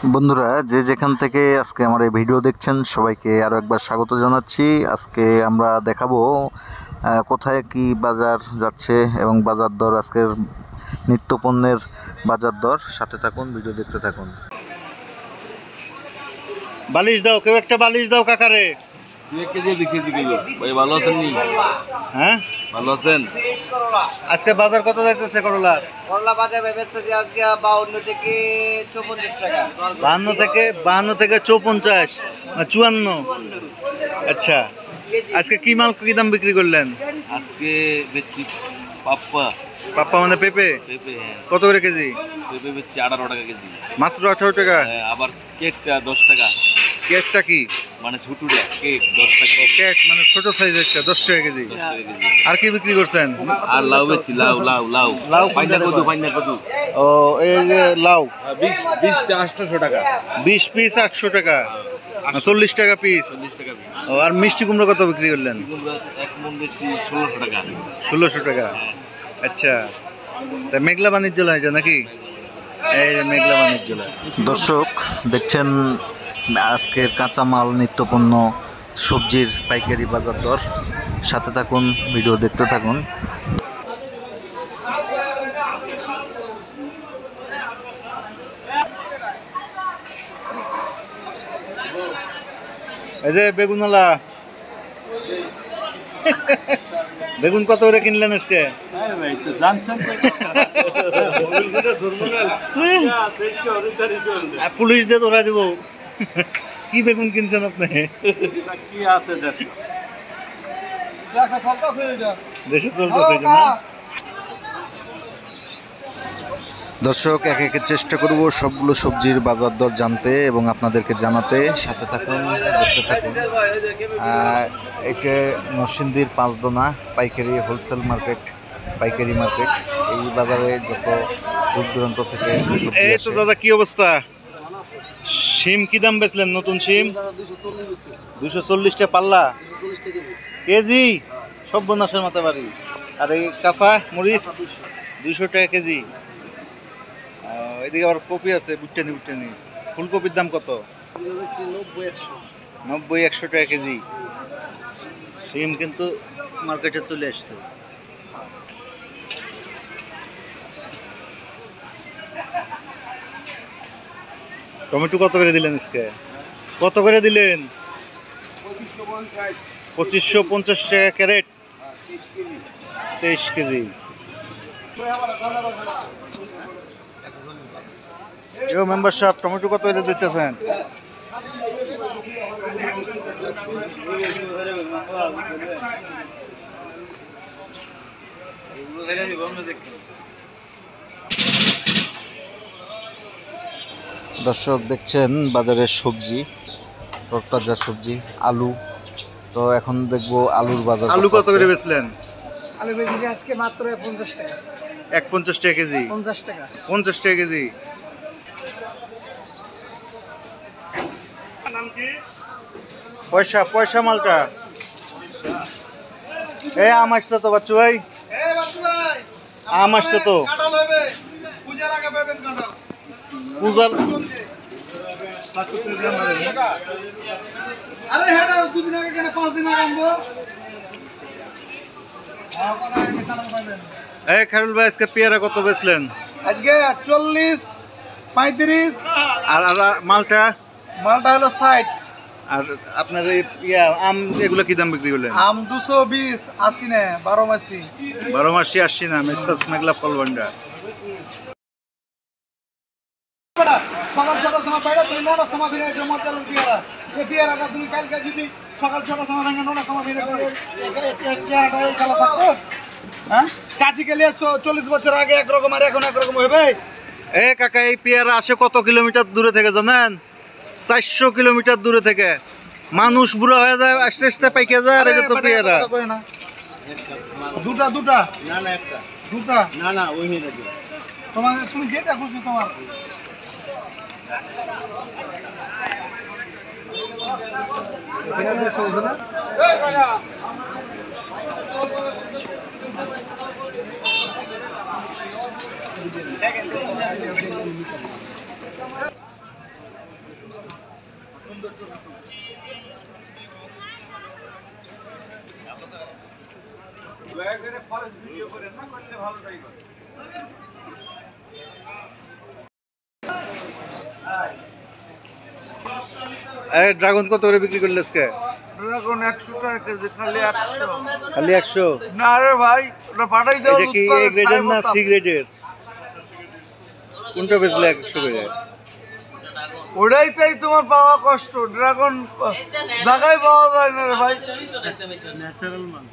বন্ধুরা যে যেখান থেকে আজকে আমার এই ভিডিও দেখছেন সবাইকে আরও একবার স্বাগত জানাচ্ছি। আজকে আমরা দেখাবো কোথায় কি বাজার যাচ্ছে এবং বাজার দর, আজকের নিত্যপণ্যের বাজার দর। সাথে থাকুন, ভিডিও দেখতে থাকুন। বালিশ দাও, কেউ একটা বালিশ দাও কাকারে। ভাই ভালো আছেন? হ্যাঁ ভালো আছেন? আজকে বাজার কত যাইতেছে করলা? করলা বাজার ব্যবস্থা আজকে 52 থেকে 54 টাকা। 52 থেকে 54, 54। আচ্ছা, আজকে কি মাল কি দাম বিক্রি করলেন? আজকে বেচছি পাপ্পা মানে পেঁপে পেঁপে। হ্যাঁ, কত করে কেজি? পেঁপে বেচছি 18 টাকা কেজি। মাত্র 18 টাকা। হ্যাঁ, আবার কেকটা 10 টাকা। কেকটা কি? মানে ছোটটা কেক 10 টাকা। কেক মানে ছোট সাইজেরটা 10 টাকা কেজি। 10 টাকা কেজি। আর কি বিক্রি করছেন? আর লাউ বেচছি, লাউ লাউ ফাইনাল কত? ও এই যে লাউ 20টা 800 টাকা। 20 পিস 800 টাকা, 40 টাকা পিস। 40 টাকা পিস। ও আর মিষ্টি কুমড়ো কত বিক্রি করলেন? এক মন বেচছি 1600 টাকা। 1600 টাকা। আচ্ছা, তা মেঘলা বাণিজ্য হয়েছে নাকি? এই যে মেঘলা বাণিজ্য। দর্শক দেখছেন আজকের কাঁচামাল, নিত্যপণ্য, সবজির পাইকারি বাজার দর। সাথে থাকুন, ভিডিও দেখতে থাকুন। এই যে বেগুনওয়ালা, বেগুন কত করে কিনলেন আজকে? পুলিশ দিয়ে ধরা দেবো। কি বেগুন কিনছেন আপনি? দেশে চলতেছে না। দর্শক এক একে চেষ্টা করব সবগুলো সবজির বাজার দর জানতে এবং আপনাদেরকে জানাতে। সাথে থাকুন, দেখতে থাকুন। এটা নরসিংদীর পাঁচদোনা পাইকারি হোলসেল মার্কেট, পাইকারি মার্কেট। এই বাজারে যত দূর দূরান্ত থেকে সবজি আসে। দাদা কি অবস্থা? শিম কি দাম বেচলেন? নতুন শিম 240 টাকা পাল্লা, কেজি। সব বনাসের মাথা বাড়ি। আর এই কাঁচা মরিচ 200 টাকা কেজি। এদিকে আবার কপি আছে, বুট্টানি। ফুলকপির দাম কত? 90-100 টাকা কেজি। শিম কিন্তু মার্কেটে চলে আসছে। টমেটো কত করে দিলেন আজকে? কত করে দিলেন? 2550 টাকা ক্যারেট, 23 কেজি। মেম্বার সাহেব, টমেটো কত করে দিতেছেন? দর্শক দেখছেন বাজারের সবজি, তরতাজা সবজি, আলু। তো এখন দেখবো আলুর বাজার। আলু কত করে বেচলেন? আলু বেচেছি আজকে মাত্র 50 টাকা। 50 টাকা কেজি? 50 টাকা। 50 টাকা কেজি। পয়সা মালটা। এই আম আসছে তো বাচ্চু ভাই, আম আসছে তো। পূজার আরে হেটা 2 দিন আগে কেন 5 দিন আগে আনবো। এই খায়রুল ভাই, আজকে পেয়ারা কত বেচলেন? আজকে 40, 35। আর মালটা হলো 60। আর আপনার এই আম এগুলো কি দাম বিক্রি করলেন? আম 220, 80 না, 12 মাসি। 12 মাসি 80 না, মেসাজ মেঘলা ফল ভান্ডার। সকাল 6টার সময় বাইরে, তুমি 9টার সময় ফিরে জমা চালু পেয়ারা। এই পেয়ারাটা তুমি কালকে যদি সকাল 6টার সময় ভেঙে 9টার সময় ফিরে পেয়ারাটা এই খেলা থাকতো। হ্যাঁ, চাচি গেলে 40 বছর আগে একরকম আর এখন একরকম হবে। এ কাকা, এই পেয়ারা আসে কত কিলোমিটার দূরে থেকে জানেন? 400 কিলোমিটার দূরে থেকে। মানুষ বুড়া হয়ে যায়, আস্তে আস্তে পাইকে যায়। আর এটা তো পেয়ারা। দুটা না একটা, দুটা না ওই হয়ে যাবে। তুমি যেটা খুশি তোমার। সুন্দর ছোট ছোট। দয়া করে ফরেস্ট ভিডিও করে না করলে ভালো টাইগার। ড্রাগন কত করে বিক্রি করলে আজকে? ড্রাগন 100 টাকা কেজি, খালি 100। খালি 100? না রে ভাই, ওটা পাঠাই দাও। এটা কি এ গ্রেডের না সি গ্রেডের? কোনটা বেচলে 100 করে? ওটাই তাই তোমার পাওয়া কষ্ট। ড্রাগন জায়গায় পাওয়া যায় না রে ভাই। ন্যাচারাল মান।